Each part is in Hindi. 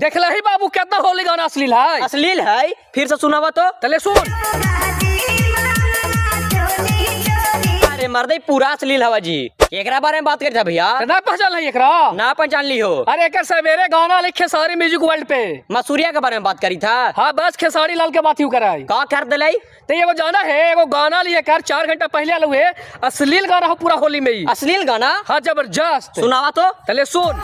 देखला ही बाबू कितना होली गाना अश्लील है। अश्लील है, फिर से सुनावा तो। तले सुन। अरे मर्दे पूरा अश्लील हवा जी, एकरा बारे में बात करता भैया। ना पहचान है एकरा, ना पहचान ली हो। अरे एक सवेरे गाना लिखे सारी म्यूजिक वर्ल्ड पे मसूरिया के बारे में बात करी था। हाँ बस खेसारी लाल के बात ही कराई का कर दिलाई। तो एगो जाना है, एगो गाना लिए कर 4 घंटा पहले आलू है, अश्लील गाना हो पूरा होली में ही। अश्लील गाना? हाँ जबरदस्त। सुनावा तो। तले सुन।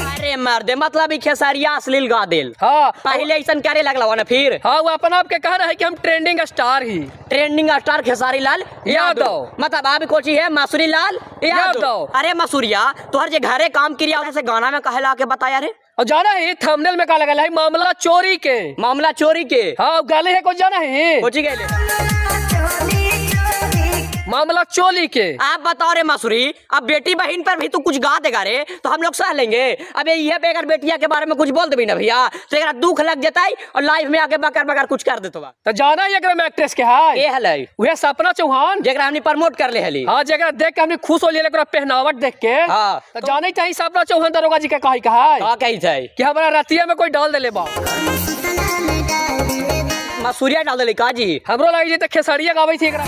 अरे मर्दे मतलब ही खेसारिया अश्लील गा दिल। हाँ पहले ऐसा करे लगला ना फिर। हाँ वो अपन आप के कह रहा है कि हम ट्रेंडिंग स्टार ही। Trending star Khesari Lal Yadav. मतलब आप कोची है मसूरी लाल यादव। अरे मसूरिया तुहर जे घरे काम किया ऐसे गाना में कहे ला के बताया रे। और जाना है थंबनेल में का लगा है मामला चोरी के। मामला चोरी के? हाँ गाले है कुछ जाना है कोची गए मामला चोली के। आप बताओ रे मसूरी, अब बेटी बहन पर भी तू कुछ गा देगा रे तो हम लोग सह लेंगे। अब ये पे अगर बेटिया के बारे में कुछ बोल देबी ना भैया तो एक दुख लग जाता है और लाइफ में आके बकर बकर कुछ कर देतो बा। तो जाना है एकरा में एक्ट्रेस के है ए हलै वह सपना चौहान जेकरा हमनी प्रमोट कर ले हली। हाँ जगह देख के हमने खुश हो लिए एकरा पहनावट देख के। हाँ तो जाने चाहिए सपना चौहान दरोगा जी का कही कहा का कही थे कि हमारा रतिया में कोई डाल देले बा। मसूरिया डाल देली का जी? हमरो लगी जी तो खेसारिया गावे थी एकरा।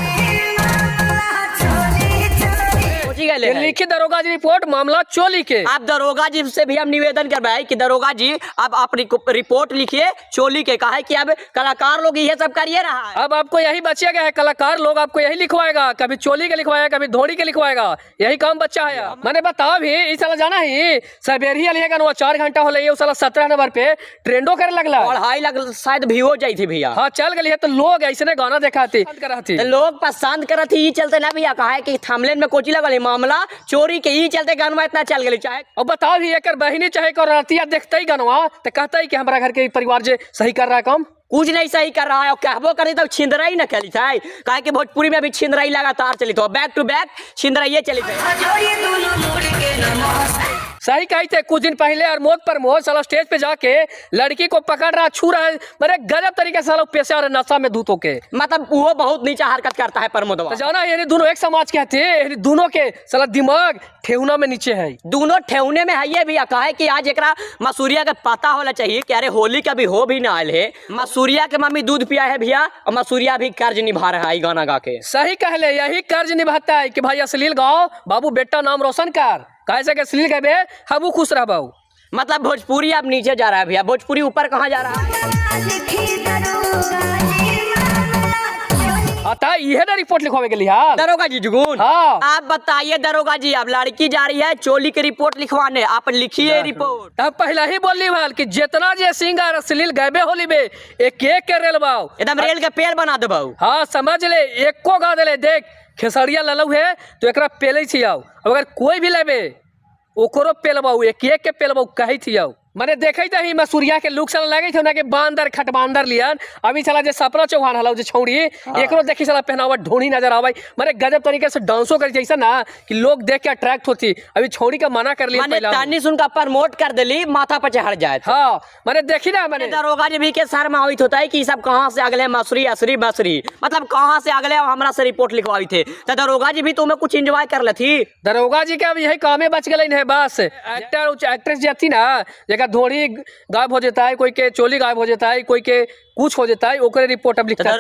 ये लिखी दरोगा जी रिपोर्ट मामला चोली के। आप दरोगा जी से भी हम निवेदन कर रहे कि दरोगा जी अब आप रिपोर्ट लिखिए चोली के। कहा है कि अब कलाकार लोग ये सब करिए रहा है। अब आपको यही बचेगा है, कलाकार लोग आपको यही लिखवाएगा, कभी चोली के लिखवाएगा कभी धोड़ी के लिखवाएगा, यही काम बच्चा है। मैंने बताओ भी इस साल जाना ही सवेरिया लिखेगा 4 घंटा हो रही 17 नंबर पे ट्रेंडो करे लगला और हाई लग शायद भी हो जाई थी भैया। हाँ चल गई है तो लोग ऐसे गाना दिखाते लोग पसंद करत ही चलते ना भैया। कहा है कि थंबनेल में कोची लगल मामला चोरी के ही चलते गानवा इतना चल गई। चाहे और बताओ भी एक बहनी चाहे रतिया देखते ही गानवा तो कहता ही कि हमारा घर के परिवार जे सही कर रहा है काम, कुछ नहीं सही कर रहा है। और कहबो करे तो छिंदराई न चली था। कहा कि भोजपुरी में भी छिंदराई लगातार चली तो बैक टू बैक छिंदराई चली थी। सही कही थे कुछ दिन पहले अरमोद प्रमोद साला स्टेज पे जाके लड़की को पकड़ रहा छू रहा है, मेरे गजब तरीके से पेशे और नशा में धूतों के। मतलब वो बहुत नीचा हरकत करता है प्रमोद। तो जाना ये दोनों एक समाज के थे, दोनों के साला दिमाग ठेहुना में नीचे है। दोनों ठेहुने में है। ये भी कहा है कि आज एक मसूरिया का पता होना चाहिए कि अरे होली का भी हो भी ना आयल है। मसूरिया के मम्मी दूध पिया है भैया और मसूरिया भी कर्ज निभा रहा है गाना गा के। सही कहले, यही कर्ज निभाता है कि भाई अश्लील गाओ बाबू, बेटा नाम रोशन कर। कैसे के अश्लील गए हम खुश रह बाबू। मतलब भोजपुरी अब नीचे जा रहा है भैया, भोजपुरी ऊपर कहाँ जा रहा है? आता यह ना रिपोर्ट लिखवावे के लिए दरोगा जी जुगून। हाँ आप बताइए दरोगा जी, अब लड़की जा रही है चोली की रिपोर्ट लिखवाने, आप लिखिए रिपोर्ट। तब पहला ही बोली भाल कि जितना जे सिंगर अश्लील गए होली में एक के रेल बाऊ एकदम रेल के पेड़ बना दे बाऊ। हाँ समझ ले, एको गा दे। देख खेसरिया ललऊ है तो एक पेले थी आओ, अगर कोई भी लेबे ओकरो पेलबाऊ एक के पेलबाऊ कही थी आओ। मैंने देखे ही मसूरिया के लुक साला लगे थे ना कि बांदर खटबांदर लियन। अभी चला जे सपना चौहान हलाउ जे छौड़ी एकरो देखी चला पहनावट ढोनी नजर आवे, मारे गजब तरीके से डांसो करी जैसा ना कि लोग देख के अट्रैक्ट होती। अभी छौड़ी का मना कर लिया पहला तानी सुन का प्रमोट कर देली माथा पर चढ़ जाए। हाँ मैंने देखी ना, मैंने दरोगा जी भी के सर में होता है कि सब कहां से अगले मसूरी असरी बसरी, मतलब कहां से अगले हमरा से रिपोर्ट लिखवाई थे। तो दरोगा जी भी तुम्हें कुछ एंजॉय कर लेती। दरोगा जी का यही कामे बच गए है बस। एक्टर एक्ट्रेस जो थी ना जगह धोड़ी गायब हो जाता है, कोई के चोली गायब हो जाता है, कोई के कुछ हो जाता है, ओकरे रिपोर्ट अब लिखता है।